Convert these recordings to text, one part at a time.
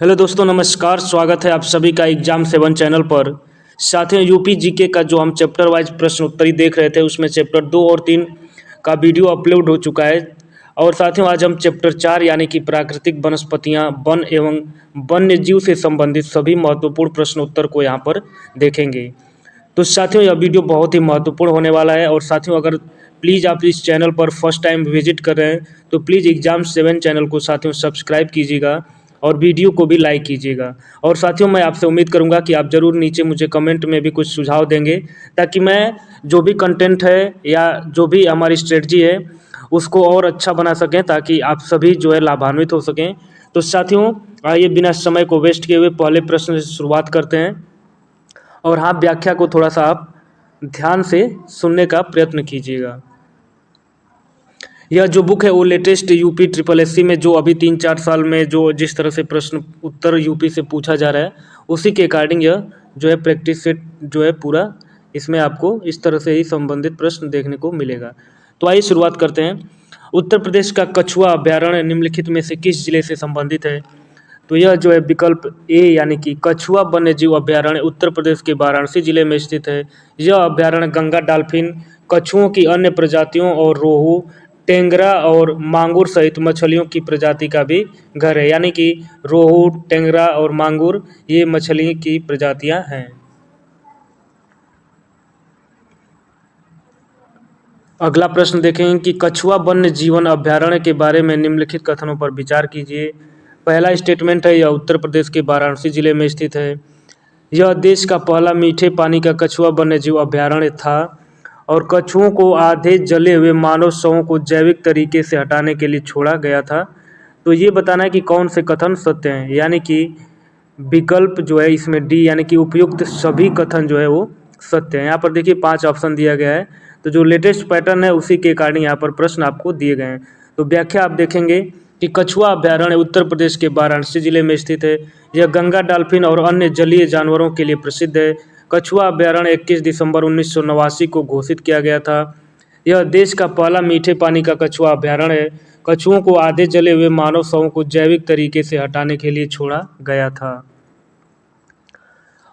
Hello दोस्तों, नमस्कार। स्वागत है आप सभी का एग्जाम 7 चैनल पर। साथियों, यूपी जीके का जो हम चैप्टर वाइज प्रश्न उत्तरी देख रहे थे, उसमें चैप्टर 2 और 3 का वीडियो अपलोड हो चुका है। और साथियों, आज हम चैप्टर 4 यानी कि प्राकृतिक वनस्पतियां, वन एवं वन्य जीव से संबंधित सभी महत्वपूर्ण प्रश्न उत्तर को यहाँ पर देखेंगे। तो साथियों, यह वीडियो बहुत ही महत्वपूर्ण होने वाला है। और साथियों, अगर प्लीज़ आप इस चैनल पर फर्स्ट टाइम विजिट कर रहे हैं तो प्लीज़ एग्जाम 7 चैनल को साथियों सब्सक्राइब कीजिएगा और वीडियो को भी लाइक कीजिएगा। और साथियों, मैं आपसे उम्मीद करूंगा कि आप ज़रूर नीचे मुझे कमेंट में भी कुछ सुझाव देंगे, ताकि मैं जो भी कंटेंट है या जो भी हमारी स्ट्रेटजी है उसको और अच्छा बना सकें, ताकि आप सभी जो है लाभान्वित हो सकें। तो साथियों, आइए बिना समय को वेस्ट किए हुए पहले प्रश्न से शुरुआत करते हैं। और हाँ, व्याख्या को थोड़ा सा आप ध्यान से सुनने का प्रयत्न कीजिएगा। यह जो बुक है वो लेटेस्ट यूपी ट्रिपल एससी में जो अभी 3-4 साल में जो जिस तरह से प्रश्न उत्तर यूपी से पूछा जा रहा है, उसी के अकॉर्डिंग यह जो है प्रैक्टिस सेट जो है पूरा, इसमें आपको इस तरह से ही संबंधित प्रश्न देखने को मिलेगा। तो आइए शुरुआत करते हैं। उत्तर प्रदेश का कछुआ अभ्यारण्य निम्नलिखित में से किस जिले से संबंधित है? तो यह जो है विकल्प ए यानी कि कछुआ वन्य जीव अभ्यारण्य उत्तर प्रदेश के वाराणसी जिले में स्थित है। यह अभ्यारण्य गंगा डॉल्फिन, कछुओं की अन्य प्रजातियों और रोहू, टेंगरा और मांगुर सहित मछलियों की प्रजाति का भी घर है। यानी कि रोहू, टेंगरा और मांगुर ये मछली की प्रजातियां हैं। अगला प्रश्न देखेंगे कि कछुआ वन्य जीवन अभ्यारण्य के बारे में निम्नलिखित कथनों पर विचार कीजिए। पहला स्टेटमेंट है, यह उत्तर प्रदेश के वाराणसी जिले में स्थित है। यह देश का पहला मीठे पानी का कछुआ वन्यजीव अभ्यारण्य था और कछुओं को आधे जले हुए मानव शवों को जैविक तरीके से हटाने के लिए छोड़ा गया था। तो ये बताना है कि कौन से कथन सत्य हैं, यानी कि विकल्प जो है इसमें डी यानी कि उपयुक्त सभी कथन जो है वो सत्य है। यहाँ पर देखिए 5 ऑप्शन दिया गया है, तो जो लेटेस्ट पैटर्न है उसी के अकॉर्डिंग यहाँ पर प्रश्न आपको दिए गए हैं। तो व्याख्या आप देखेंगे कि कछुआ अभ्यारण्य उत्तर प्रदेश के वाराणसी जिले में स्थित है। यह गंगा डॉल्फिन और अन्य जलीय जानवरों के लिए प्रसिद्ध है। कछुआ अभ्यारण्य 21 दिसंबर 1989 को घोषित किया गया था। यह देश का पहला मीठे पानी का कछुआ अभ्यारण्य है। कछुओं को आधे जले हुए मानव शवों को जैविक तरीके से हटाने के लिए छोड़ा गया था।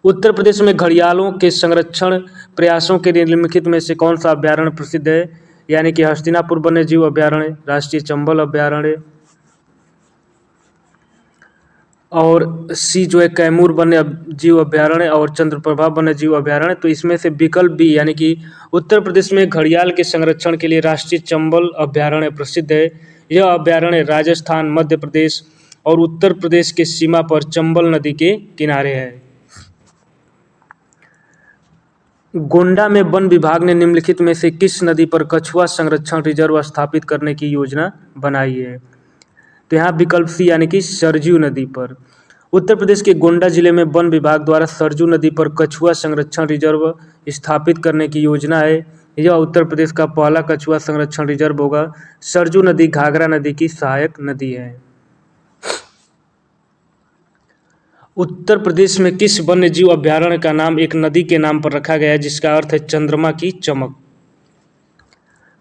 उत्तर प्रदेश में घड़ियालों के संरक्षण प्रयासों के लिए निम्नलिखित में से कौन सा अभ्यारण्य प्रसिद्ध है? यानी कि हस्तिनापुर वन्य जीव अभ्यारण्य, राष्ट्रीय चंबल अभ्यारण्य, और सी जो है कैमूर वन्य जीव अभ्यारण्य और चंद्रप्रभा वन्य जीव अभ्यारण्य। तो इसमें से विकल्प बी यानी कि उत्तर प्रदेश में घड़ियाल के संरक्षण के लिए राष्ट्रीय चंबल अभ्यारण्य प्रसिद्ध है। यह अभ्यारण्य राजस्थान, मध्य प्रदेश और उत्तर प्रदेश के सीमा पर चंबल नदी के किनारे है। गोंडा में वन विभाग ने निम्नलिखित में से किस नदी पर कछुआ संरक्षण रिजर्व स्थापित करने की योजना बनाई है? तो यहाँ विकल्प सी यानी कि सरजू नदी पर। उत्तर प्रदेश के गोंडा जिले में वन विभाग द्वारा सरजू नदी पर कछुआ संरक्षण रिजर्व स्थापित करने की योजना है। यह उत्तर प्रदेश का पहला कछुआ संरक्षण रिजर्व होगा। सरजू नदी घाघरा नदी की सहायक नदी है। उत्तर प्रदेश में किस वन्य जीव अभ्यारण्य का नाम एक नदी के नाम पर रखा गया है, जिसका अर्थ है चंद्रमा की चमक?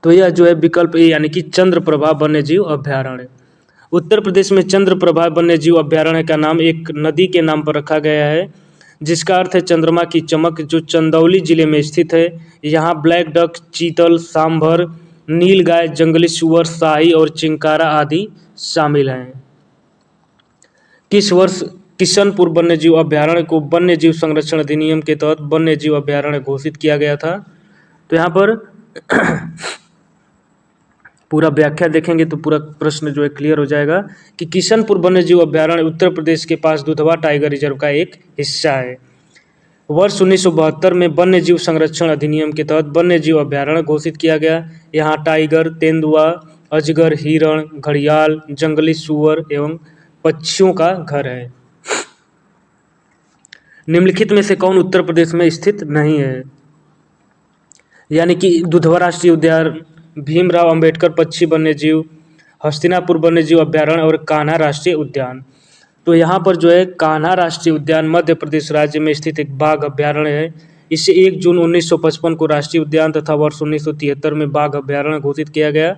तो यह जो है विकल्प ए यानी कि चंद्रप्रभा वन्य जीव अभ्यारण्य। उत्तर प्रदेश में चंद्रप्रभा वन्य जीव अभ्यारण्य का नाम एक नदी के नाम पर रखा गया है, जिसका अर्थ है चंद्रमा की चमक, जो चंदौली जिले में स्थित है। यहाँ ब्लैक डक, चीतल, सांभर, नीलगाय, जंगली सुअर, शाही और चिंकारा आदि शामिल हैं। किस वर्ष किशनपुर वन्यजीव अभ्यारण्य को वन्य जीव संरक्षण अधिनियम के तहत वन्य जीव अभ्यारण्य घोषित किया गया था? तो यहाँ पर पूरा व्याख्या देखेंगे तो पूरा प्रश्न जो है क्लियर हो जाएगा कि किशनपुर वन्य जीव अभ्यारण्य उत्तर प्रदेश के पास दुधवा टाइगर रिजर्व का एक हिस्सा है। वर्ष 1972 में वन्य जीव संरक्षण अधिनियम के तहत वन्य जीव अभ्यारण्य घोषित किया गया। यहाँ टाइगर, तेंदुआ, अजगर, हिरण, घड़ियाल, जंगली सुअर एवं पक्षियों का घर है। निम्नलिखित में से कौन उत्तर प्रदेश में स्थित नहीं है? यानी कि दुधवा राष्ट्रीय उद्यान, भीमराव अंबेडकर पक्षी वन्यजीव, हस्तिनापुर वन्यजीव अभ्यारण्य और कान्हा राष्ट्रीय उद्यान। तो यहाँ पर जो है कान्हा राष्ट्रीय उद्यान मध्य प्रदेश राज्य में स्थित एक बाघ अभ्यारण्य है। इसे 1 जून 1955 को राष्ट्रीय उद्यान तथा वर्ष 1973 में बाघ अभ्यारण्य घोषित किया गया।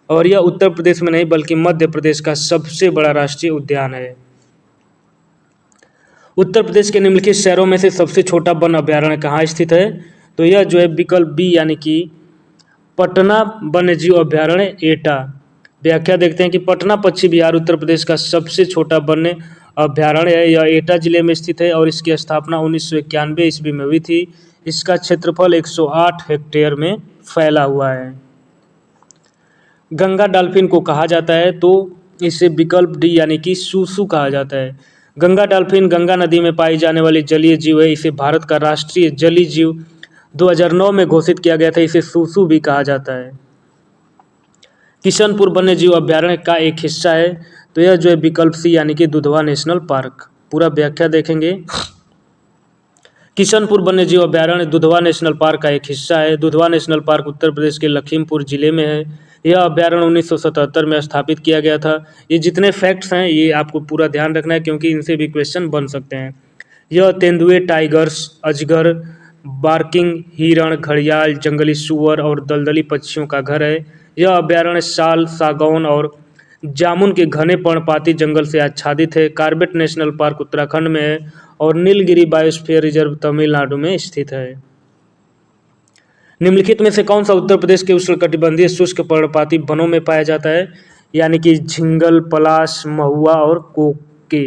और यह उत्तर प्रदेश में नहीं बल्कि मध्य प्रदेश का सबसे बड़ा राष्ट्रीय उद्यान है। उत्तर प्रदेश के निम्नलिखित शहरों में से सबसे छोटा वन अभ्यारण्य कहाँ स्थित है? तो यह जो है विकल्प बी यानी कि पटना वन्यजीव अभ्यारण्य एटा। व्याख्या देखते हैं कि पटना पश्चिम बिहार उत्तर प्रदेश का सबसे छोटा वन्य अभ्यारण्य है। यह एटा जिले में स्थित है और इसकी स्थापना 1991 ईस्वी में हुई थी। इसका क्षेत्रफल 108 हेक्टेयर में फैला हुआ है। गंगा डॉल्फिन को कहा जाता है तो इसे विकल्प डी यानी कि सूसू कहा जाता है। गंगा डॉल्फिन गंगा नदी में पाई जाने वाली जलीय जीव है। इसे भारत का राष्ट्रीय जलीय जीव 2009 में घोषित किया गया था। इसे सूसू भी कहा जाता है। किशनपुर वन्य जीव अभ्यारण्य का एक हिस्सा है तो यह जो है विकल्प सी यानी कि दुधवा नेशनल पार्क। पूरा व्याख्या देखेंगे। किशनपुर वन्य जीव अभ्यारण्य दुधवा नेशनल पार्क का एक हिस्सा है। दुधवा नेशनल पार्क उत्तर प्रदेश के लखीमपुर जिले में है। यह अभ्यारण्य 1977 में स्थापित किया गया था। ये जितने फैक्ट्स हैं ये आपको पूरा ध्यान रखना है क्योंकि इनसे भी क्वेश्चन बन सकते हैं। यह तेंदुए, टाइगर्स, अजगर, बार्किंग हिरण, घड़ियाल, जंगली सूअर और दलदली पक्षियों का घर है। यह अभ्यारण्य साल, सागौन और जामुन के घने पर्णपाती जंगल से आच्छादित है। कॉर्बेट नेशनल पार्क उत्तराखंड में है और नीलगिरी बायोस्फीयर रिजर्व तमिलनाडु में स्थित है। निम्नलिखित में से कौन सा उत्तर प्रदेश के उष्णकटिबंधीय शुष्क पर्णपाती वनों में पाया जाता है? यानी कि झिंगल, पलाश, महुआ और कोके।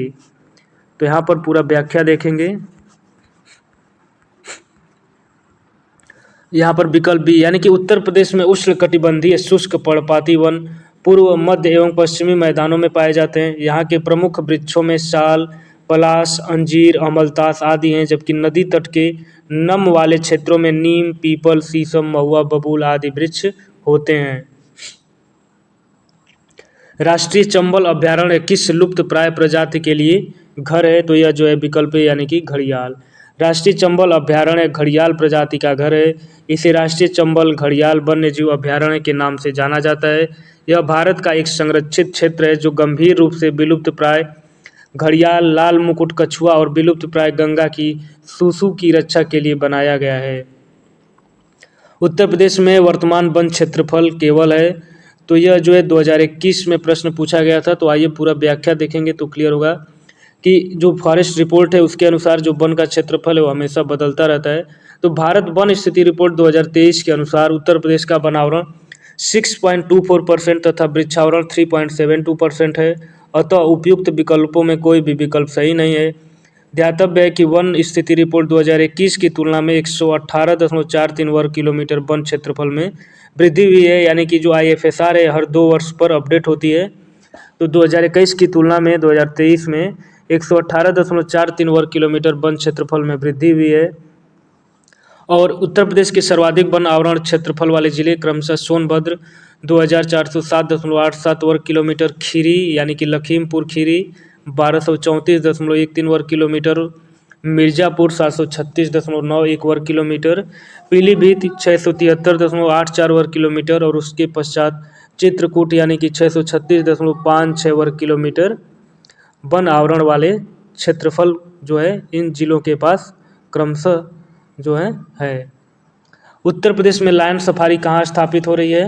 तो यहाँ पर पूरा व्याख्या देखेंगे। यहाँ पर विकल्प बी यानी कि उत्तर प्रदेश में उष्णकटिबंधीय शुष्क पर्णपाती वन पूर्व, मध्य एवं पश्चिमी मैदानों में पाए जाते हैं। यहाँ के प्रमुख वृक्षों में साल, पलाश, अंजीर, अमलतास आदि हैं, जबकि नदी तट के नम वाले क्षेत्रों में नीम, पीपल, शीशम, महुआ, बबूल आदि वृक्ष होते हैं। राष्ट्रीय चंबल अभ्यारण्य किस लुप्त प्राय प्रजाति के लिए घर है? तो यह जो है विकल्प यानी कि घड़ियाल। राष्ट्रीय चंबल अभ्यारण्य घड़ियाल प्रजाति का घर है। इसे राष्ट्रीय चंबल घड़ियाल वन्यजीव अभ्यारण्य के नाम से जाना जाता है। यह भारत का एक संरक्षित क्षेत्र है जो गंभीर रूप से विलुप्त प्राय घड़ियाल, लाल मुकुट कछुआ और विलुप्त प्राय गंगा की सूसू की रक्षा के लिए बनाया गया है। उत्तर प्रदेश में वर्तमान वन क्षेत्रफल केवल है। तो यह जो है 2021 में प्रश्न पूछा गया था। तो आइए पूरा व्याख्या देखेंगे तो क्लियर होगा कि जो फॉरेस्ट रिपोर्ट है उसके अनुसार जो वन का क्षेत्रफल है वो हमेशा बदलता रहता है। तो भारत वन स्थिति रिपोर्ट 2023 के अनुसार उत्तर प्रदेश का वनावरण 6.24% तथा वृक्षावरण 3.72% है। अतः उपयुक्त विकल्पों में कोई भी विकल्प सही नहीं है। ध्यातव्य है कि वन स्थिति रिपोर्ट 2021 की तुलना में 118.43 वर्ग किलोमीटर वन क्षेत्रफल में वृद्धि हुई है। यानी कि जो IFSR है हर 2 वर्ष पर अपडेट होती है। तो 2021 की तुलना में 2023 में 118.43 वर्ग किलोमीटर वन क्षेत्रफल में वृद्धि हुई है। और उत्तर प्रदेश के सर्वाधिक वन आवरण क्षेत्रफल वाले जिले क्रमशः सोनभद्र 2407.87 वर्ग किलोमीटर, खीरी यानी कि लखीमपुर खीरी 1234.13 वर्ग किलोमीटर, मिर्ज़ापुर 736.91 वर्ग किलोमीटर, पीलीभीत 673.84 वर्ग किलोमीटर और उसके पश्चात चित्रकूट यानी कि 636.56 वर्ग किलोमीटर वन आवरण वाले क्षेत्रफल जो है इन जिलों के पास क्रमशः जो है। उत्तर प्रदेश में लायन सफारी कहाँ स्थापित हो रही है?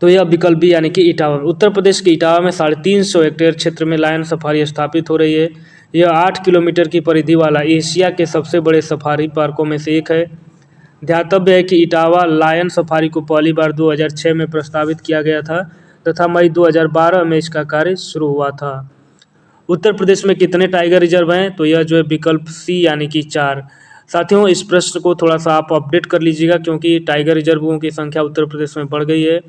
तो यह विकल्प बी यानी कि इटावा। उत्तर प्रदेश के इटावा में 350 हेक्टेयर क्षेत्र में लायन सफारी स्थापित हो रही है। यह 8 किलोमीटर की परिधि वाला एशिया के सबसे बड़े सफारी पार्कों में से एक है। ध्यातव्य है कि इटावा लायन सफारी को पहली बार 2006 में प्रस्तावित किया गया था तथा मई 2012 में इसका कार्य शुरू हुआ था। उत्तर प्रदेश में कितने टाइगर रिजर्व हैं? तो यह जो है विकल्प सी यानी कि 4। साथियों इस प्रश्न को थोड़ा सा आप अपडेट कर लीजिएगा क्योंकि टाइगर रिजर्वों की संख्या उत्तर प्रदेश में बढ़ गई है।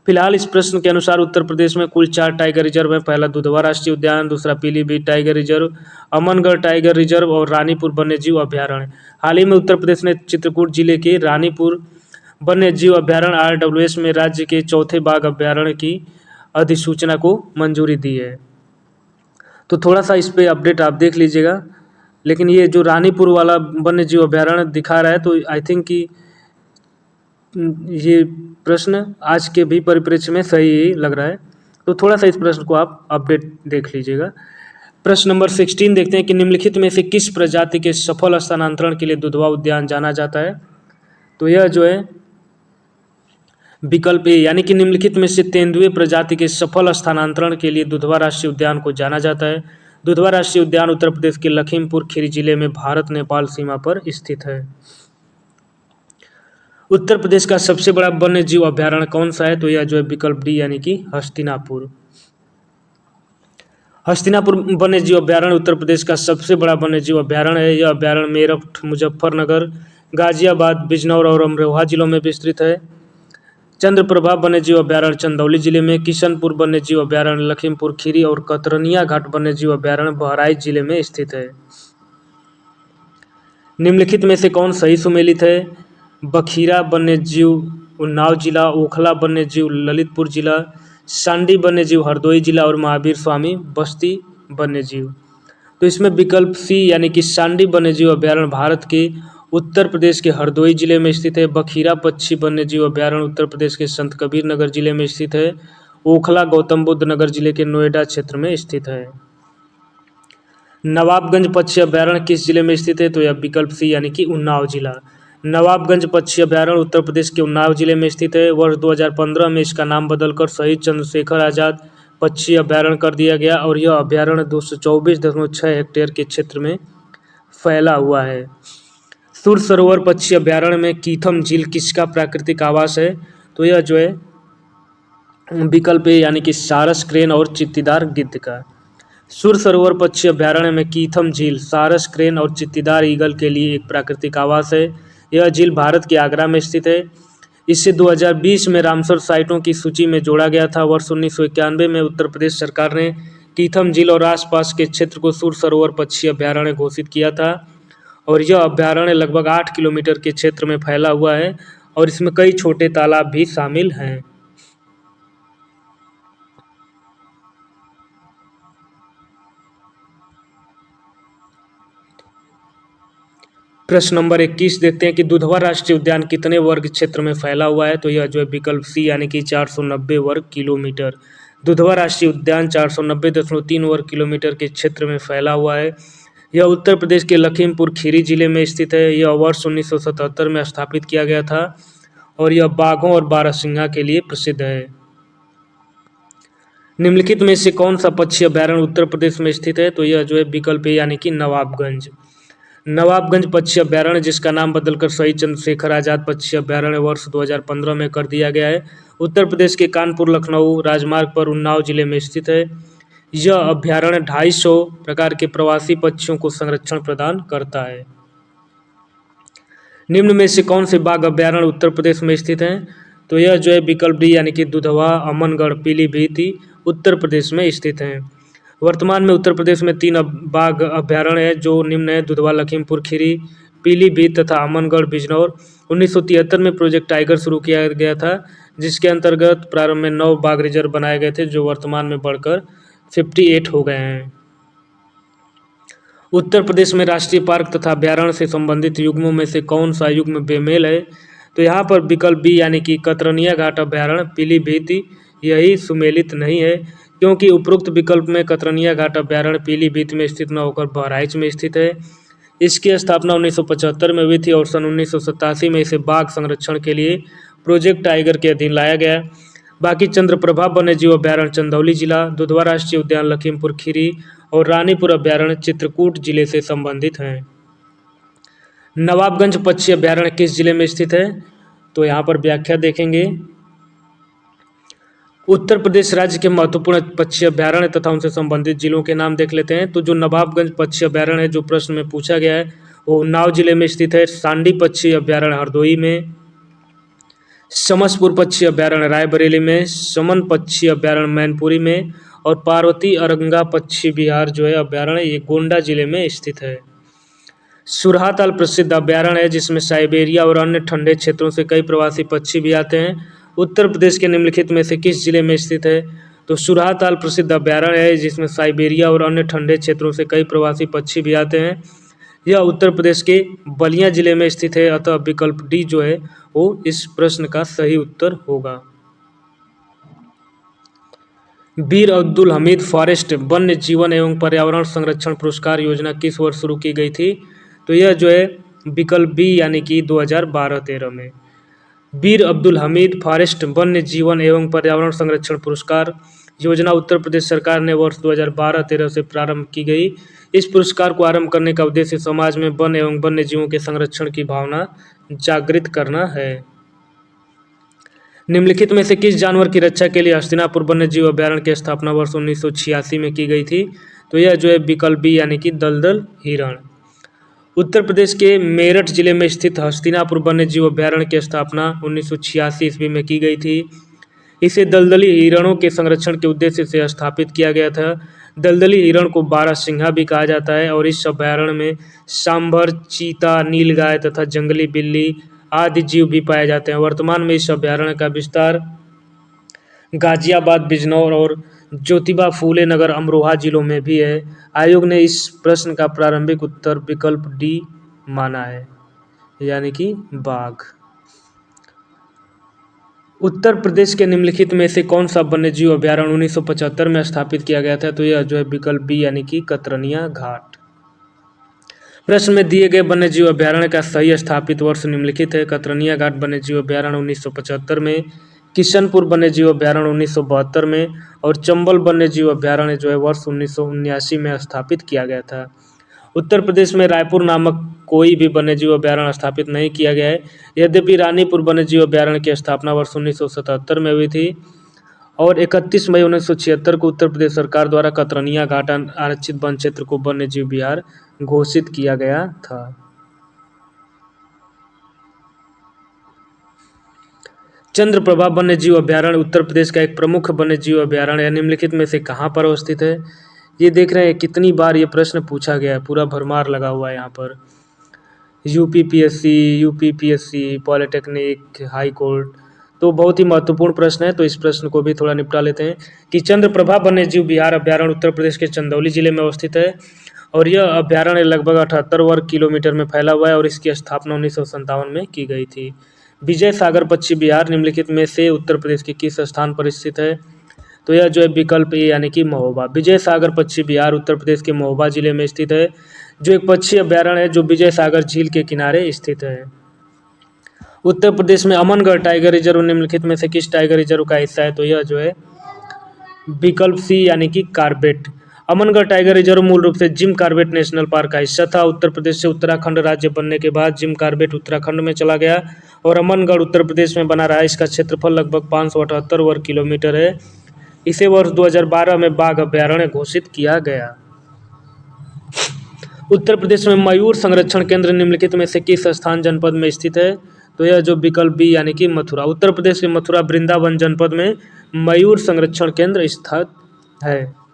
फिलहाल इस प्रश्न के अनुसार उत्तर प्रदेश में कुल 4 टाइगर रिजर्व हैं। पहला दुधवा राष्ट्रीय उद्यान, दूसरा Pilibhit tiger reserve, Amangarh tiger reserve और रानीपुर वन्यजीव अभ्यारण्य। हाल ही में उत्तर प्रदेश ने चित्रकूट जिले के रानीपुर वन्यजीव अभ्यारण्य RWS में राज्य के चौथे बाघ अभ्यारण्य की अधिसूचना को मंजूरी दी है। तो थोड़ा सा इस पर अपडेट आप देख लीजिएगा। लेकिन ये जो रानीपुर वाला वन्यजीव अभ्यारण्य दिखा रहा है तो आई थिंक कि ये प्रश्न आज के भी परिप्रेक्ष्य में सही लग रहा है। तो थोड़ा सा इस प्रश्न को आप अपडेट देख लीजिएगा। प्रश्न नंबर 16 देखते हैं कि निम्नलिखित में से किस प्रजाति के सफल स्थानांतरण के लिए दुधवा उद्यान जाना जाता है? तो यह जो है विकल्प ए यानी कि निम्नलिखित में से तेंदुए प्रजाति के सफल स्थानांतरण के लिए दुधवा राष्ट्रीय उद्यान को जाना जाता है। दुधवा राष्ट्रीय उद्यान उत्तर प्रदेश के लखीमपुर खीरी जिले में भारत नेपाल सीमा पर स्थित है। उत्तर प्रदेश का सबसे बड़ा वन्य जीव अभ्यारण्य कौन सा है? तो यह जो है विकल्प डी यानी कि हस्तिनापुर। हस्तिनापुर वन्य जीव अभ्यारण्य उत्तर प्रदेश का सबसे बड़ा वन्य जीव अभ्यारण्य है। यह अभ्यारण्य मेरठ, मुजफ्फरनगर, गाजियाबाद, बिजनौर और अमरोहा जिलों में विस्तृत है। चंद्रप्रभा वन्य जीव अभ्यारण्य चंदौली जिले में, किशनपुर वन्य जीव अभ्यारण्य लखीमपुर खीरी और कतरनिया घाट वन्य जीव अभ्यारण्य बहराइच जिले में स्थित है। निम्नलिखित में से कौन सही सुमेलित है? बखीरा वन्य जीव उन्नाव जिला, ओखला वन्य जीव ललितपुर जिला, सांडी वन्य जीव हरदोई जिला और महावीर स्वामी बस्ती वन्य जीव। तो इसमें विकल्प सी यानी कि सांडी वन्य जीव अभ्यारण्य भारत के उत्तर प्रदेश के हरदोई जिले में स्थित है। बखीरा पक्षी वन्य जीव अभ्यारण्य उत्तर प्रदेश के संत कबीर नगर जिले में स्थित है। ओखला गौतम बुद्ध नगर जिले के नोएडा क्षेत्र में स्थित है। नवाबगंज पक्षी अभ्यारण्य किस जिले में स्थित है? तो यह विकल्प सी यानी कि उन्नाव जिला। नवाबगंज पक्षी अभ्यारण्य उत्तर प्रदेश के उन्नाव जिले में स्थित है। वर्ष 2015 में इसका नाम बदलकर शहीद चंद्रशेखर आज़ाद पक्षी अभ्यारण्य कर दिया गया और यह अभ्यारण्य 224.6 हेक्टेयर के क्षेत्र में फैला हुआ है। सुर सरोवर पक्षी अभ्यारण्य में कीथम झील किसका प्राकृतिक आवास है? तो यह जो है विकल्प ए यानी कि सारस क्रेन और चित्तीदार गिद्ध का। सुर सरोवर पक्षी अभ्यारण्य में कीथम झील सारस क्रेन और चित्तीदार ईगल के लिए एक प्राकृतिक आवास है। यह झील भारत के आगरा में स्थित है। इसे 2020 में रामसर साइटों की सूची में जोड़ा गया था। वर्ष 1991 में उत्तर प्रदेश सरकार ने कीथम झील और आसपास के क्षेत्र को सुर सरोवर पक्षी अभ्यारण्य घोषित किया था और यह अभ्यारण्य लगभग 8 किलोमीटर के क्षेत्र में फैला हुआ है और इसमें कई छोटे तालाब भी शामिल हैं। प्रश्न नंबर 21 देखते हैं कि दुधवा राष्ट्रीय उद्यान कितने वर्ग क्षेत्र में फैला हुआ है? तो यह जो है विकल्प सी यानी कि 490 वर्ग किलोमीटर। दुधवा राष्ट्रीय उद्यान 490.3 वर्ग किलोमीटर के क्षेत्र में फैला हुआ है। यह उत्तर प्रदेश के लखीमपुर खीरी जिले में स्थित है। यह वर्ष 1977 में स्थापित किया गया था और यह बाघों और बारहसिंगा के लिए प्रसिद्ध है। निम्नलिखित में से कौन सा पक्षी अभ्यारण्य उत्तर प्रदेश में स्थित है? तो यह जो है विकल्प ए यानी कि नवाबगंज। नवाबगंज पक्षी अभ्यारण्य जिसका नाम बदलकर शहीद चंद्रशेखर आज़ाद पक्षी अभ्यारण्य वर्ष 2015 में कर दिया गया है, उत्तर प्रदेश के कानपुर लखनऊ राजमार्ग पर उन्नाव जिले में स्थित है। यह अभ्यारण्य 250 प्रकार के प्रवासी पक्षियों को संरक्षण प्रदान करता है। निम्न में से कौन से बाघ अभ्यारण्य उत्तर प्रदेश में स्थित हैं? तो यह जो है विकल्प डी यानी कि दुधवा, अमनगढ़, पीलीभीत उत्तर प्रदेश में स्थित हैं। वर्तमान में उत्तर प्रदेश में 3 बाघ अभ्यारण्य है जो निम्न है: दुधवा, लखीमपुर खीरी, पीलीभीत तथा अमनगढ़ बिजनौर। 1973 में प्रोजेक्ट टाइगर शुरू किया गया था जिसके अंतर्गत प्रारंभ में 9 बाघ रिजर्व बनाए गए थे जो वर्तमान में बढ़कर 58 हो गए हैं। उत्तर प्रदेश में राष्ट्रीय पार्क तथा अभ्यारण्य से संबंधित युग्मों में से कौन सा युग्म बेमेल है? तो यहाँ पर विकल्प बी यानी कि कतरनिया घाट अभ्यारण्य पीलीभीत यही सुमेलित नहीं है क्योंकि उपरोक्त विकल्प में कतरनिया घाट अभ्यारण्य पीलीभीत में स्थित न होकर बहराइच में स्थित है। इसकी स्थापना 1975 में हुई थी और सन 1987 में इसे बाघ संरक्षण के लिए प्रोजेक्ट टाइगर के अधीन लाया गया। बाकी चंद्रप्रभा वन्यजीव अभ्यारण्य चंदौली जिला, दुधवा राष्ट्रीय उद्यान लखीमपुर खीरी और रानीपुर अभ्यारण्य चित्रकूट जिले से संबंधित हैं। नवाबगंज पक्षी अभ्यारण्य किस जिले में स्थित है? तो यहाँ पर व्याख्या देखेंगे। उत्तर प्रदेश राज्य के महत्वपूर्ण पक्षी अभ्यारण्य तथा उनसे संबंधित जिलों के नाम देख लेते हैं। तो जो नवाबगंज पक्षी अभ्यारण्य है जो प्रश्न में पूछा गया है वो उन्नाव जिले में स्थित है। सांडी पक्षी अभ्यारण्य हरदोई में, समसपुर पक्षी अभ्यारण्य रायबरेली में, समन पक्षी अभ्यारण्य मैनपुरी में और पार्वती अरंगा पक्षी विहार जो है अभ्यारण्य ये गोंडा जिले में स्थित है। सुरहाताल प्रसिद्ध अभ्यारण्य है जिसमें साइबेरिया और अन्य ठंडे क्षेत्रों से कई प्रवासी पक्षी भी आते हैं। उत्तर प्रदेश के निम्नलिखित में से किस जिले में स्थित है? तो सुरहाताल प्रसिद्ध अभ्यारण्य है जिसमें साइबेरिया और अन्य ठंडे क्षेत्रों से कई प्रवासी पक्षी भी आते हैं। यह उत्तर प्रदेश के बलिया जिले में स्थित है। अतः विकल्प डी जो है वो इस प्रश्न का सही उत्तर होगा। बीर अब्दुल हमीद फॉरेस्ट वन्य जीवन एवं पर्यावरण संरक्षण पुरस्कार योजना किस वर्ष शुरू की गई थी? तो यह जो है विकल्प बी यानी कि 2012-13 में। बीर अब्दुल हमीद फॉरेस्ट वन्य जीवन एवं पर्यावरण संरक्षण पुरस्कार योजना उत्तर प्रदेश सरकार ने वर्ष 2012-13 से प्रारंभ की गई। इस पुरस्कार को आरंभ करने का उद्देश्य समाज में वन एवं वन्य जीवों के संरक्षण की भावना जागृत करना है। निम्नलिखित में से किस जानवर की रक्षा के लिए हस्तिनापुर वन्य जीव अभ्यारण्य की स्थापना वर्ष 1986 में की गई थी? तो यह जो है विकल्प बी यानी कि दलदल हिरण। उत्तर प्रदेश के मेरठ जिले में स्थित हस्तिनापुर वन्य जीव अभ्यारण्य की स्थापना 1986 ईस्वी में की गई थी। इसे दलदली हिरणों के संरक्षण के उद्देश्य से स्थापित किया गया था। दलदली हिरण को बारहसिंघा भी कहा जाता है और इस अभ्यारण्य में सांभर, चीता, नीलगाय तथा जंगली बिल्ली आदि जीव भी पाए जाते हैं। वर्तमान में इस अभ्यारण्य का विस्तार गाजियाबाद, बिजनौर और ज्योतिबा फूले नगर, अमरोहा जिलों में भी है। आयोग ने इस प्रश्न का प्रारंभिक उत्तर विकल्प डी माना है, यानी कि बाघ। उत्तर प्रदेश के निम्नलिखित में से कौन सा वन्यजीव अभ्यारण्य 1975 में स्थापित किया गया था? तो यह जो है विकल्प बी यानी कि कतरनिया घाट। प्रश्न में दिए गए वन्यजीव अभ्यारण्य का सही स्थापित वर्ष निम्नलिखित है। कतरनिया घाट वन्यजीव अभ्यारण्य 1975 में, किशनपुर वन्यजीव अभ्यारण्य 1972 में और चंबल वन्यजीव अभ्यारण्य जो है वर्ष 1979 में स्थापित किया गया था। उत्तर प्रदेश में रायपुर नामक कोई भी वन्यजीव अभ्यारण्य स्थापित नहीं किया गया है। यद्यपि रानीपुर वन्यजीव अभ्यारण्य की स्थापना वर्ष 1977 में हुई थी और 31 मई 1976 को उत्तर प्रदेश सरकार द्वारा कतरनिया घाट आरक्षित वन क्षेत्र को वन्यजीव विहार घोषित किया गया था। चंद्रप्रभा वन्यजीव अभ्यारण्य उत्तर प्रदेश का एक प्रमुख वन्यजीव अभ्यारण्य है। निम्नलिखित में से कहाँ पर अवस्थित है? ये देख रहे हैं कितनी बार ये प्रश्न पूछा गया है, पूरा भरमार लगा हुआ है यहाँ पर। यूपीपीएससी, पॉलिटेक्निक, हाई कोर्ट, तो बहुत ही महत्वपूर्ण प्रश्न है, तो इस प्रश्न को भी थोड़ा निपटा लेते हैं कि चंद्रप्रभा वन्यजीव विहार अभ्यारण्य उत्तर प्रदेश के चंदौली जिले में अवस्थित है और यह अभ्यारण्य लगभग 78 वर्ग किलोमीटर में फैला हुआ है और इसकी स्थापना 1957 में की गई थी। विजय सागर पक्षी विहार निम्नलिखित में से उत्तर प्रदेश के किस स्थान पर स्थित है? तो यह जो है विकल्प ए यानी कि महोबा। विजय सागर पक्षी विहार उत्तर प्रदेश के महोबा जिले में स्थित है, जो एक पक्षी अभ्यारण्य है जो विजय सागर झील के किनारे स्थित है। उत्तर प्रदेश में अमनगढ़ टाइगर रिजर्व निम्नलिखित में से किस टाइगर रिजर्व का हिस्सा है? तो यह जो है विकल्प सी यानी कि कार्बेट। अमनगढ़ टाइगर रिजर्व मूल रूप से जिम कॉर्बेट नेशनल पार्क का हिस्सा था। उत्तर प्रदेश से उत्तराखंड राज्य बनने के बाद जिम कॉर्बेट उत्तराखंड में चला गया और अमनगढ़ उत्तर प्रदेश में बना रहा। इसका क्षेत्रफल लगभग 578 वर्ग किलोमीटर है। इसे वर्ष 2012 में बाघ अभ्यारण्य घोषित किया गया। उत्तर प्रदेश में मयूर संरक्षण केंद्र निम्नलिखित में से किस स्थान जनपद में स्थित है? तो यह जो विकल्प बी यानी कि मथुरा। उत्तर प्रदेश के मथुरा वृंदावन जनपद में मयूर संरक्षण केंद्र स्थित है।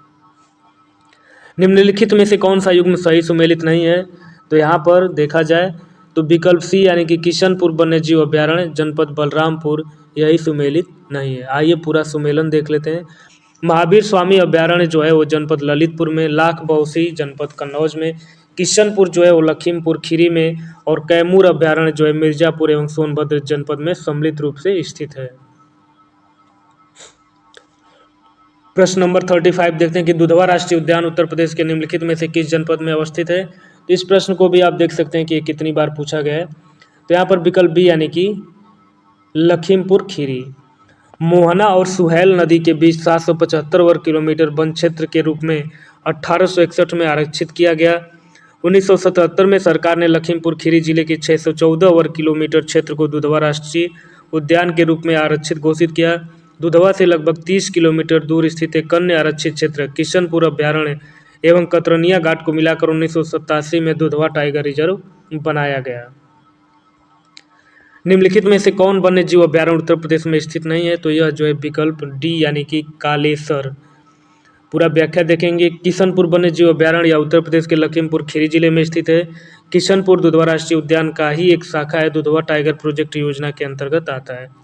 निम्नलिखित में से कौन सा युग्म सही सुमेलित नहीं है? तो यहाँ पर देखा जाए तो विकल्प सी यानी कि किशनपुर वन्यजीव अभ्यारण्य जनपद बलरामपुर, यही सुमेलित नहीं है। आइए पूरा सुमेलन देख लेते हैं। महावीर स्वामी अभ्यारण्य जो है वो जनपद ललितपुर में, लाख बौसी जनपद कन्नौज में, किशनपुर जो है वो लखीमपुर खीरी में और कैमूर अभ्यारण्य जो है मिर्जापुर एवं सोनभद्र जनपद में सम्मिलित रूप से स्थित है। प्रश्न नंबर 35 देखते हैं कि दुधवा राष्ट्रीय उद्यान उत्तर प्रदेश के निम्नलिखित में से किस जनपद में अवस्थित है? तो इस प्रश्न को भी आप देख सकते हैं कि ये कितनी बार पूछा गया है। तो यहाँ पर विकल्प बी यानी कि लखीमपुर खीरी। मोहना और सुहेल नदी के बीच 775 वर्ग किलोमीटर वन क्षेत्र के रूप में 1861 में आरक्षित किया गया। 1977 में सरकार ने लखीमपुर खीरी जिले के 614 वर्ग किलोमीटर क्षेत्र को दुधवा राष्ट्रीय उद्यान के रूप में आरक्षित घोषित किया। दुधवा से लगभग 30 किलोमीटर दूर स्थित एक अन्य आरक्षित क्षेत्र किशनपुर अभ्यारण्य एवं कतरनिया घाट को मिलाकर 1987 में दुधवा टाइगर रिजर्व बनाया गया। निम्नलिखित में से कौन वन्य जीव अभ्यारण्य उत्तर प्रदेश में स्थित नहीं है? तो यह जो है विकल्प डी यानी कि कालेसर। पूरा व्याख्या देखेंगे। किशनपुर वन्य जीव अभ्यारण्य या उत्तर प्रदेश के लखीमपुर खीरी जिले में स्थित है। किशनपुर दुधवा राष्ट्रीय उद्यान का ही एक शाखा है, दुधवा टाइगर प्रोजेक्ट योजना के अंतर्गत आता है।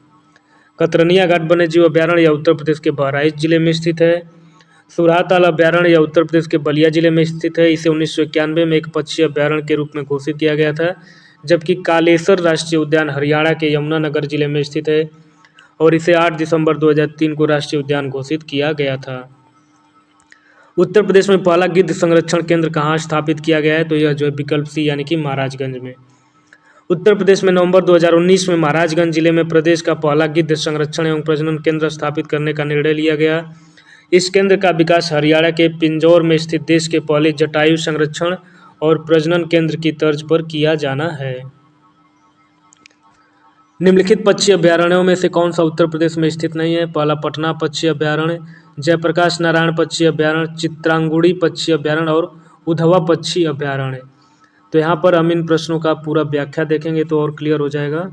कतरनिया घाट वन्य जीव अभ्यारण्य या उत्तर प्रदेश के बहराइच जिले में स्थित है। सुरहाताल अभ्यारण्य या उत्तर प्रदेश के बलिया जिले में स्थित है। इसे 1991 में एक पक्षी अभ्यारण्य के रूप में घोषित किया गया था, जबकि कालेसर राष्ट्रीय उद्यान हरियाणा के यमुनानगर जिले में स्थित है और इसे 8 दिसंबर 2003 को राष्ट्रीय उद्यान घोषित किया गया था। उत्तर प्रदेश में पहला गिद्ध संरक्षण केंद्र कहाँ स्थापित किया गया है? तो यह जो है विकल्प सी यानी कि महाराजगंज में। उत्तर प्रदेश में नवंबर 2019 में महाराजगंज जिले में प्रदेश का पहला गिद्ध संरक्षण एवं प्रजनन केंद्र स्थापित करने का निर्णय लिया गया। इस केंद्र का विकास हरियाणा के पिंजौर में स्थित देश के पहले जटायु संरक्षण और प्रजनन केंद्र की तर्ज पर किया जाना है। निम्नलिखित पक्षी अभयारण्यों में से कौन सा उत्तर प्रदेश में स्थित नहीं है? पहला पटना पक्षी अभयारण्य, जयप्रकाश नारायण पक्षी अभयारण्य, चित्रांगुड़ी पक्षी अभयारण्य और उधवा पक्षी अभयारण्य। तो यहाँ पर हम इन प्रश्नों का पूरा व्याख्या देखेंगे तो और क्लियर हो जाएगा।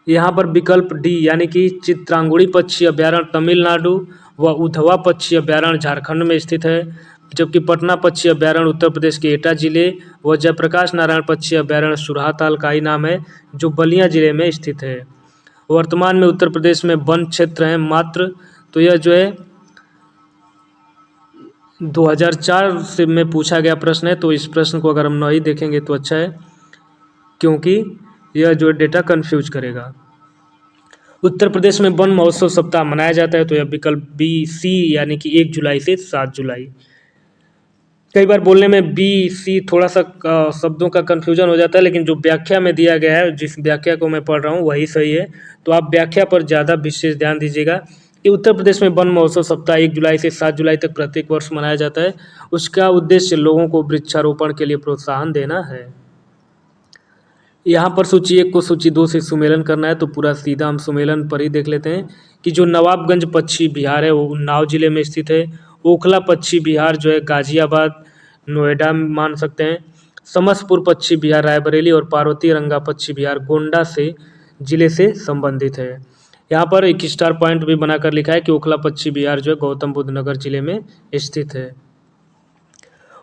यहाँ पर विकल्प डी यानी कि चित्रांगुड़ी पक्षी अभयारण्य तमिलनाडु व उधवा पक्षी अभयारण्य झारखंड में स्थित है, जबकि पटना पक्षी अभयारण्य उत्तर प्रदेश के एटा जिले व जयप्रकाश नारायण पक्षी अभयारण्य सुरहाताल का ही नाम है जो बलिया जिले में स्थित है। वर्तमान में उत्तर प्रदेश में वन क्षेत्र हैं मात्र, तो यह जो है 2004 से में पूछा गया प्रश्न है, तो इस प्रश्न को अगर हम नहीं देखेंगे तो अच्छा है, क्योंकि यह जो डेटा कंफ्यूज करेगा। उत्तर प्रदेश में वन महोत्सव सप्ताह मनाया जाता है, तो यह विकल्प बी सी यानी कि 1 जुलाई से 7 जुलाई। कई बार बोलने में बी सी थोड़ा सा शब्दों का कन्फ्यूजन हो जाता है, लेकिन जो व्याख्या में दिया गया है, जिस व्याख्या को मैं पढ़ रहा हूँ वही सही है, तो आप व्याख्या पर ज़्यादा विशेष ध्यान दीजिएगा कि उत्तर प्रदेश में वन महोत्सव सप्ताह 1 जुलाई से 7 जुलाई तक प्रत्येक वर्ष मनाया जाता है। उसका उद्देश्य लोगों को वृक्षारोपण के लिए प्रोत्साहन देना है। यहाँ पर सूची 1 को सूची 2 से सुमेलन करना है, तो पूरा सीधा हम सुमेलन पर ही देख लेते हैं कि जो नवाबगंज पक्षी विहार है वो उन्नाव जिले में स्थित है। ओखला पक्षी विहार जो है गाजियाबाद नोएडा में मान सकते हैं। समसपुर पक्षी विहार रायबरेली और पार्वती रंगा पक्षी विहार गोंडा से जिले से संबंधित है। यहाँ पर एक स्टार पॉइंट भी बनाकर लिखा है कि ओखला पक्षी विहार जो है गौतम बुद्ध नगर जिले में स्थित है।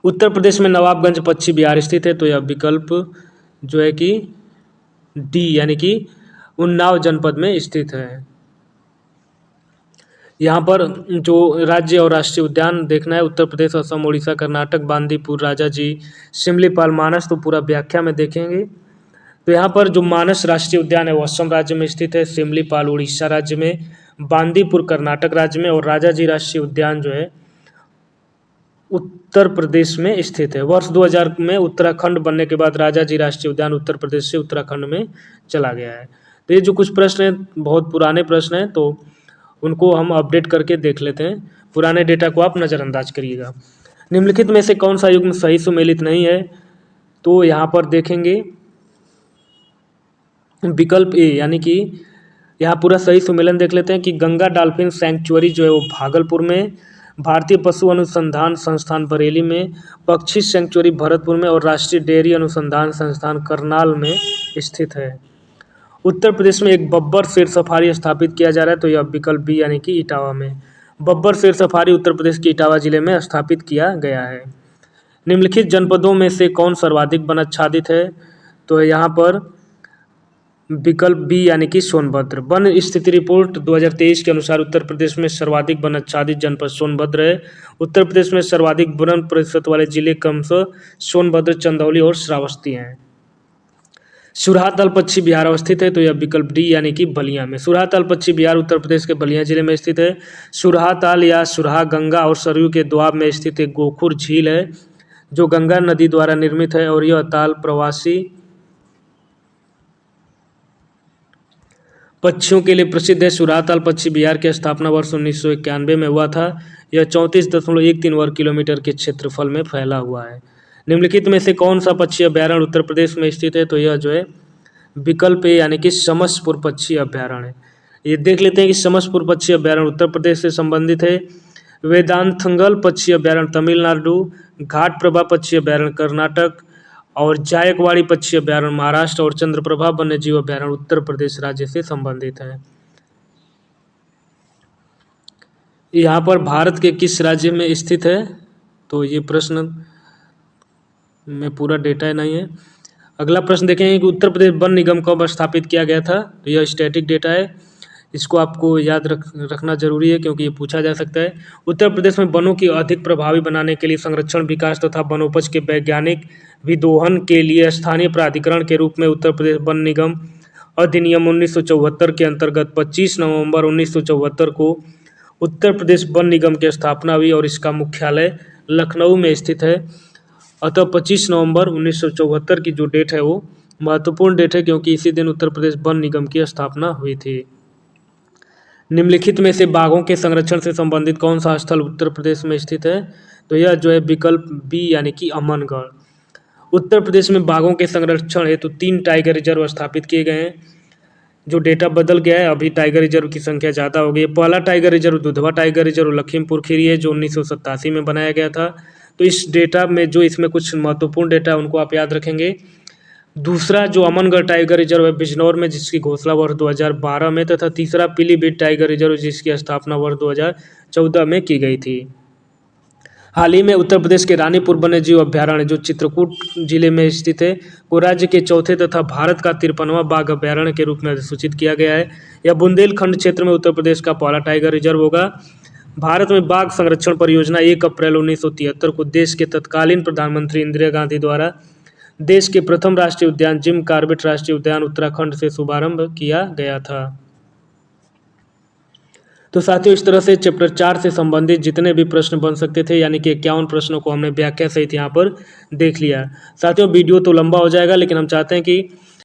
उत्तर प्रदेश में नवाबगंज पक्षी विहार स्थित है, तो यह विकल्प जो है कि डी यानी कि उन्नाव जनपद में स्थित है। यहाँ पर जो राज्य और राष्ट्रीय उद्यान देखना है, उत्तर प्रदेश असम उड़ीसा कर्नाटक बांदीपुर राजा जी शिमलीपाल मानस, तो पूरा व्याख्या में देखेंगे। तो यहाँ पर जो मानस राष्ट्रीय उद्यान है वो असम राज्य में स्थित है, शिमलीपाल उड़ीसा राज्य में, बांदीपुर कर्नाटक राज्य में और राजा जी राष्ट्रीय उद्यान जो है उत्तर प्रदेश में स्थित है। वर्ष 2000 में उत्तराखंड बनने के बाद राजा जी राष्ट्रीय उद्यान उत्तर प्रदेश से उत्तराखंड में चला गया है। तो ये जो कुछ प्रश्न हैं बहुत पुराने प्रश्न हैं, तो उनको हम अपडेट करके देख लेते हैं। पुराने डेटा को आप नज़रअंदाज करिएगा। निम्नलिखित में से कौन सा युग्म सही सुमेलित नहीं है? तो यहाँ पर देखेंगे विकल्प ए यानी कि यहाँ पूरा सही सुमेलन देख लेते हैं कि गंगा डॉल्फिन सैंक्चुअरी जो है वो भागलपुर में, भारतीय पशु अनुसंधान संस्थान बरेली में, पक्षी सैंक्चुअरी भरतपुर में और राष्ट्रीय डेयरी अनुसंधान संस्थान करनाल में स्थित है। उत्तर प्रदेश में एक बब्बर शेर सफारी स्थापित किया जा रहा है, तो यह विकल्प बी यानी कि इटावा में। बब्बर शेर सफारी उत्तर प्रदेश के इटावा जिले में स्थापित किया गया है। निम्नलिखित जनपदों में से कौन सर्वाधिक वन आच्छादित है? तो यहाँ पर विकल्प बी यानी कि सोनभद्र। वन स्थिति रिपोर्ट 2023 के अनुसार उत्तर प्रदेश में सर्वाधिक वन आच्छादित जनपद सोनभद्र है। उत्तर प्रदेश में सर्वाधिक वन प्रतिशत वाले जिले क्रमशः सोनभद्र, चंदौली और श्रावस्ती हैं। सुरहाताल पक्षी विहार अवस्थित है, तो यह विकल्प डी यानी कि बलिया में। सुरहाताल पक्षी विहार उत्तर प्रदेश के बलिया जिले में स्थित है। सुरहाताल या सुरहा गंगा और सरयू के दोआब में स्थित एक गोखुर झील है जो गंगा नदी द्वारा निर्मित है और यह ताल प्रवासी पक्षियों के लिए प्रसिद्ध है। सुरहाताल पक्षी विहार की स्थापना वर्ष 1991 में हुआ था। यह 34.13 वर्ग किलोमीटर के क्षेत्रफल में फैला हुआ है। निम्नलिखित में से कौन सा पक्षी अभयारण्य उत्तर प्रदेश में स्थित है? तो यह जो है विकल्प ए यानी कि समसपुर पक्षी अभयारण्य। ये देख लेते हैं कि समसपुर पक्षी अभयारण्य उत्तर प्रदेश से संबंधित है। वेदांतंगल पक्षी अभयारण्य तमिलनाडु, घाट प्रभा पक्षी अभयारण्य कर्नाटक और जायकवाड़ी पक्षी अभयारण्य महाराष्ट्र और चंद्रप्रभा वन्यजीव अभयारण्य उत्तर प्रदेश राज्य से संबंधित है। यहाँ पर भारत के किस राज्य में स्थित है? तो ये प्रश्न में पूरा डेटा नहीं है। अगला प्रश्न देखेंगे कि उत्तर प्रदेश वन निगम कब स्थापित किया गया था? तो यह स्टैटिक डेटा है, इसको आपको याद रखना जरूरी है क्योंकि ये पूछा जा सकता है। उत्तर प्रदेश में वनों की अधिक प्रभावी बनाने के लिए संरक्षण, विकास तथा वनोपज के वैज्ञानिक विदोहन के लिए स्थानीय प्राधिकरण के रूप में उत्तर प्रदेश वन निगम अधिनियम 1974 के अंतर्गत 25 नवंबर 1974 को उत्तर प्रदेश वन निगम की स्थापना हुई और इसका मुख्यालय लखनऊ में स्थित है। अतः 25 नवंबर 1974 की जो डेट है वो महत्वपूर्ण डेट है क्योंकि इसी दिन उत्तर प्रदेश वन निगम की स्थापना हुई थी। निम्नलिखित में से बाघों के संरक्षण से संबंधित कौन सा स्थल उत्तर प्रदेश में स्थित है? तो यह जो है विकल्प बी यानी कि अमनगढ़। उत्तर प्रदेश में बाघों के संरक्षण हेतु 3 टाइगर रिजर्व स्थापित किए गए हैं। जो डेटा बदल गया है, अभी टाइगर रिजर्व की संख्या ज़्यादा हो गई है। पहला tiger reserve Dudhwa tiger reserve Lakhimpur Kheri है, जो 1987 में बनाया गया था। तो इस डेटा में जो इसमें कुछ महत्वपूर्ण डेटा है उनको आप याद रखेंगे। दूसरा जो अमनगढ़ टाइगर रिजर्व है बिजनौर में, जिसकी घोषणा वर्ष 2012 में, तथा तीसरा पीलीभीत टाइगर रिजर्व जिसकी स्थापना वर्ष 2014 में की गई थी। हाल ही में उत्तर प्रदेश के रानीपुर वन्यजीव अभ्यारण्य, जो चित्रकूट जिले में स्थित है, को राज्य के चौथे तथा भारत का 53वां बाघ अभ्यारण्य के रूप में अधिसूचित किया गया है। यह बुंदेलखंड क्षेत्र में उत्तर प्रदेश का पहला टाइगर रिजर्व होगा। भारत में बाघ संरक्षण परियोजना 1 अप्रैल 1973 को देश के तत्कालीन प्रधानमंत्री इंदिरा गांधी द्वारा देश के प्रथम राष्ट्रीय उद्यान जिम कॉर्बेट राष्ट्रीय उद्यान उत्तराखंड से शुभारंभ किया गया था। तो साथियों, इस तरह से चैप्टर 4 से संबंधित जितने भी प्रश्न बन सकते थे, यानी कि 51 प्रश्नों को हमने व्याख्या सहित यहाँ पर देख लिया। साथियों, वीडियो तो लंबा हो जाएगा, लेकिन हम चाहते हैं कि